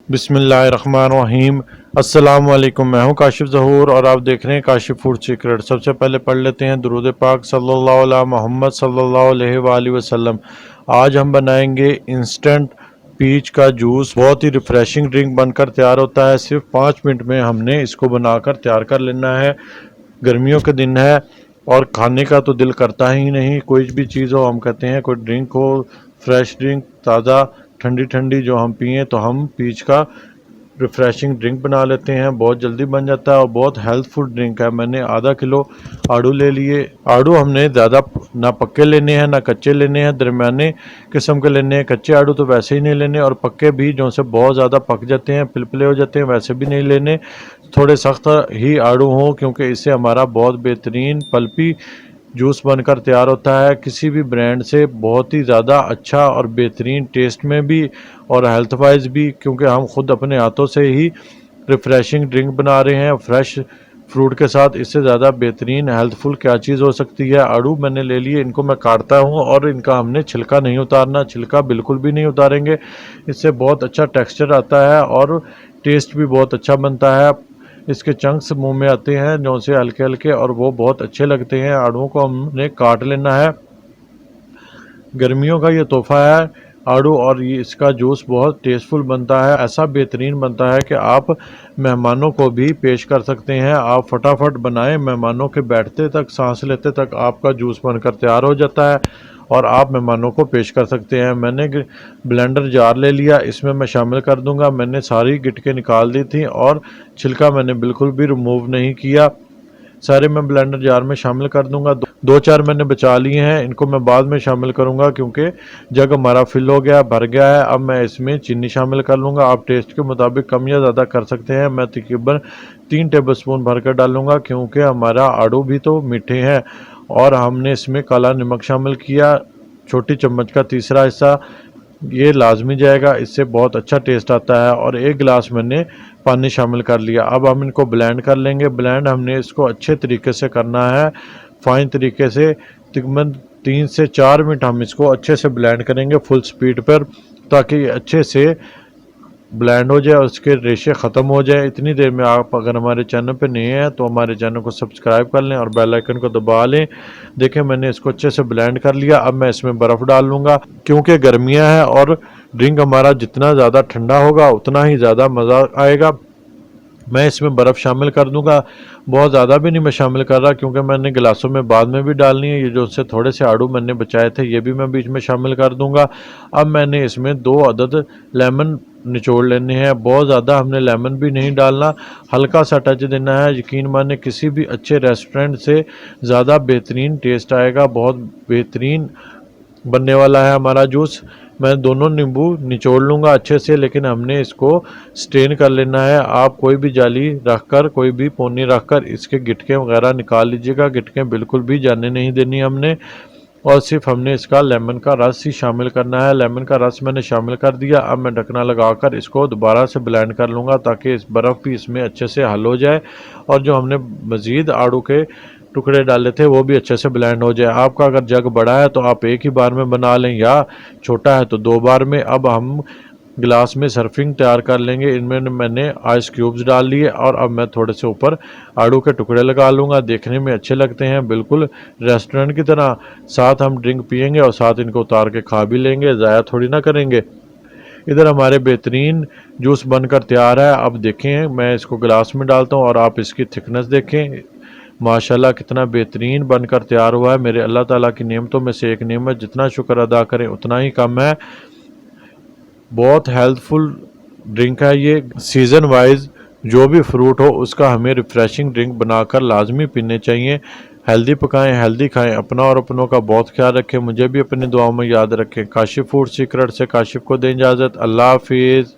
बिस्मिल्लाहिर्रहमानिर्रहीम। अस्सलाम वालेकुम। मैं हूं काशिफ ज़हूर और आप देख रहे हैं काशिफ फूड सीक्रेट। सबसे पहले पढ़ लेते हैं दुरूद पाक सल्लल्लाहु अला मोहम्मद सल्लल्लाहु अलैहि वसल्लम। आज हम बनाएंगे इंस्टेंट पीच का जूस। बहुत ही रिफ़्रेशिंग ड्रिंक बनकर तैयार होता है। सिर्फ 5 मिनट में हमने इसको बनाकर तैयार कर लेना है। गर्मियों के दिन है और खाने का तो दिल करता ही नहीं। कोई भी चीज़ हो, हम कहते हैं कोई ड्रिंक हो, फ्रेश ड्रिंक, ताज़ा ठंडी ठंडी जो हम पिएँ, तो हम पीच का रिफ़्रेशिंग ड्रिंक बना लेते हैं। बहुत जल्दी बन जाता है और बहुत हेल्थफुल ड्रिंक है। मैंने आधा किलो आड़ू ले लिए। आड़ू हमने ज़्यादा ना पक्के लेने हैं ना कच्चे लेने हैं, दरमियाने किस्म के लेने हैं। कच्चे आड़ू तो वैसे ही नहीं लेने और पक्के भी जो से बहुत ज़्यादा पक जाते हैं, पिलपिले हो जाते हैं, वैसे भी नहीं लेने। थोड़े सख्त ही आड़ू हों, क्योंकि इससे हमारा बहुत बेहतरीन पल्पी जूस बनकर तैयार होता है। किसी भी ब्रांड से बहुत ही ज़्यादा अच्छा और बेहतरीन टेस्ट में भी और हेल्थ वाइज भी, क्योंकि हम खुद अपने हाथों से ही रिफ़्रेशिंग ड्रिंक बना रहे हैं फ्रेश फ्रूट के साथ। इससे ज़्यादा बेहतरीन हेल्थफुल क्या चीज़ हो सकती है। आड़ू मैंने ले लिए, इनको मैं काटता हूँ और इनका हमने छिलका नहीं उतारना, छिलका बिल्कुल भी नहीं उतारेंगे। इससे बहुत अच्छा टेक्सचर आता है और टेस्ट भी बहुत अच्छा बनता है। इसके चंक्स मुंह में आते हैं जो से हल्के हल्के, और वो बहुत अच्छे लगते हैं। आड़ूओं को हमने काट लेना है। गर्मियों का ये तोहफा है आड़ू, और ये इसका जूस बहुत टेस्टफुल बनता है। ऐसा बेहतरीन बनता है कि आप मेहमानों को भी पेश कर सकते हैं। आप फटाफट बनाएं, मेहमानों के बैठते तक, सांस लेते तक आपका जूस बनकर तैयार हो जाता है और आप मेहमानों को पेश कर सकते हैं। मैंने ब्लेंडर जार ले लिया, इसमें मैं शामिल कर दूंगा। मैंने सारी गिटकें निकाल दी थी और छिलका मैंने बिल्कुल भी रिमूव नहीं किया। सारे मैं ब्लेंडर जार में शामिल कर दूंगा। दो चार मैंने बचा लिए हैं, इनको मैं बाद में शामिल करूंगा क्योंकि जग हमारा फिल हो गया, भर गया है। अब मैं इसमें चीनी शामिल कर लूँगा। आप टेस्ट के मुताबिक कम या ज़्यादा कर सकते हैं। मैं तकरीबन 3 टेबलस्पून भर कर डालूँगा, क्योंकि हमारा आड़ू भी तो मीठे हैं। और हमने इसमें काला नमक शामिल किया, छोटी चम्मच का तीसरा हिस्सा, ये लाजमी जाएगा, इससे बहुत अच्छा टेस्ट आता है। और 1 गिलास मैंने पानी शामिल कर लिया। अब हम इनको ब्लेंड कर लेंगे। ब्लेंड हमने इसको अच्छे तरीके से करना है, फाइन तरीके से। तकरीबन 3 से 4 मिनट हम इसको अच्छे से ब्लेंड करेंगे फुल स्पीड पर, ताकि अच्छे से ब्लेंड हो जाए और उसके रेशे ख़त्म हो जाए। इतनी देर में आप अगर हमारे चैनल पे नए हैं तो हमारे चैनल को सब्सक्राइब कर लें और बेल आइकन को दबा लें। देखें, मैंने इसको अच्छे से ब्लेंड कर लिया। अब मैं इसमें बर्फ़ डाल लूँगा, क्योंकि गर्मियाँ हैं और ड्रिंक हमारा जितना ज़्यादा ठंडा होगा उतना ही ज़्यादा मज़ा आएगा। मैं इसमें बर्फ़ शामिल कर दूंगा। बहुत ज़्यादा भी नहीं मैं शामिल कर रहा, क्योंकि मैंने गिलासों में बाद में भी डालनी है। ये जो से थोड़े से आड़ू मैंने बचाए थे, ये भी मैं बीच में शामिल कर दूंगा। अब मैंने इसमें 2 अदद लेमन निचोड़ लेने हैं। बहुत ज़्यादा हमने लेमन भी नहीं डालना, हल्का सा टच देना है। यकीन माने किसी भी अच्छे रेस्टोरेंट से ज़्यादा बेहतरीन टेस्ट आएगा। बहुत बेहतरीन बनने वाला है हमारा जूस। मैं दोनों नींबू निचोड़ लूँगा अच्छे से, लेकिन हमने इसको स्टेन कर लेना है। आप कोई भी जाली रखकर, कोई भी पोनी रखकर इसके गिटकें वगैरह निकाल लीजिएगा। गिटकें बिल्कुल भी जाने नहीं देनी हमने, और सिर्फ हमने इसका लेमन का रस ही शामिल करना है। लेमन का रस मैंने शामिल कर दिया। अब मैं ढकना लगाकर इसको दोबारा से ब्लेंड कर लूँगा, ताकि इस बर्फ़ भी इसमें अच्छे से हल हो जाए और जो हमने मज़ीद आड़ू के टुकड़े डाले थे वो भी अच्छे से ब्लेंड हो जाए। आपका अगर जग बड़ा है तो आप एक ही बार में बना लें, या छोटा है तो 2 बार में। अब हम गिलास में सर्फिंग तैयार कर लेंगे। इनमें मैंने आइस क्यूब्स डाल लिए और अब मैं थोड़े से ऊपर आड़ू के टुकड़े लगा लूँगा। देखने में अच्छे लगते हैं, बिल्कुल रेस्टोरेंट की तरह। साथ हम ड्रिंक पियेंगे और साथ इनको उतार के खा भी लेंगे, ज़ाया थोड़ी ना करेंगे। इधर हमारे बेहतरीन जूस बनकर तैयार है। अब देखें, मैं इसको गिलास में डालता हूँ और आप इसकी थिकनेस देखें। माशाल्लाह कितना बेहतरीन बनकर तैयार हुआ है। मेरे अल्लाह ताला की नेमतों में से एक नेमत, जितना शुक्र अदा करें उतना ही कम है। बहुत हेल्थफुल ड्रिंक है ये। सीज़न वाइज जो भी फ्रूट हो उसका हमें रिफ़्रेशिंग ड्रिंक बनाकर लाजमी पीने चाहिए। हेल्दी पकाएं, हेल्दी खाएं। अपना और अपनों का बहुत ख्याल रखें। मुझे भी अपनी दुआओं में याद रखें। काशिफ फूड सीक्रेट से काशिफ को दें इजाज़त। अल्लाह हाफिज़।